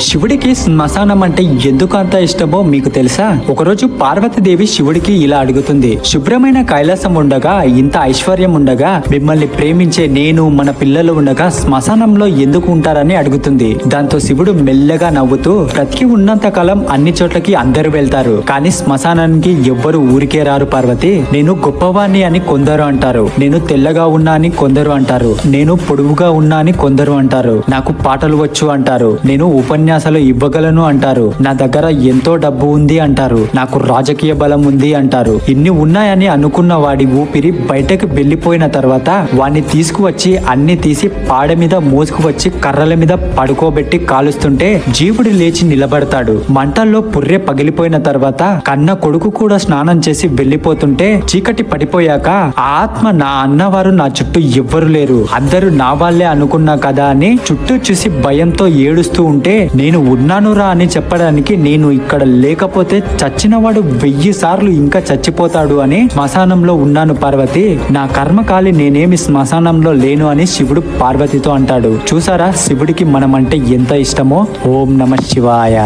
శివుడికి శ్మశానం అంటే ఎందుకు అంత ఇష్టమో మీకు తెలుసా? ఒకరోజు పార్వతీదేవి శివుడికి ఇలా అడుగుతుంది, శుభ్రమైన కైలాసం ఉండగా, ఇంత ఐశ్వర్యం ఉండగా, మిమ్మల్ని ప్రేమించే నేను, మన పిల్లలు ఉండగా శ్మశానంలో ఎందుకు ఉంటారని అడుగుతుంది. దాంతో శివుడు మెల్లగా నవ్వుతూ, బ్రతికి ఉన్నంత కాలం అన్ని చోట్లకి అందరూ వెళ్తారు, కానీ శ్మశానానికి ఎవ్వరు ఊరికే రారు పార్వతి. నేను గొప్పవాణ్ణి అని కొందరు అంటారు, నేను తెల్లగా ఉన్నా అని కొందరు అంటారు, నేను పొడువుగా ఉన్నా అని కొందరు అంటారు, నాకు పాటలు వచ్చు అంటారు, నేను ఉపన్యాసాలు ఇవ్వగలను అంటారు, నా దగ్గర ఎంతో డబ్బు ఉంది అంటారు, నాకు రాజకీయ బలం ఉంది అంటారు. ఇన్ని ఉన్నాయని అనుకున్న వాడి ఊపిరి బయటకు వెళ్లిపోయిన తర్వాత వాడిని తీసుకువచ్చి అన్ని తీసి పాడ మీద మోసుకువచ్చి కర్రల మీద పడుకోబెట్టి కాలుస్తుంటే జీవుడు లేచి నిలబడతాడు. మంటల్లో పుర్రె పగిలిపోయిన తర్వాత కన్న కొడుకు కూడా స్నానం చేసి వెళ్లిపోతుంటే చీకటి పడిపోయాక ఆ ఆత్మ నా అన్నవారు నా చుట్టూ ఎవ్వరు లేరు, అందరూ నా వాళ్లే అనుకున్నా కదా అని చుట్టూ చూసి భయంతో ఏడుస్తూ ఉంటే నేను ఉన్నానురా అని చెప్పడానికి, నేను ఇక్కడ లేకపోతే చచ్చినవాడు 1000 సార్లు ఇంకా చచ్చిపోతాడు అని శ్మశానంలో ఉన్నాను పార్వతి, నా కర్మకాలి నేనేమి శ్మశానంలో లేను అని శివుడు పార్వతితో అంటాడు. చూసారా శివుడికి మనం అంటే ఎంత ఇష్టమో. ఓం నమః శివాయ.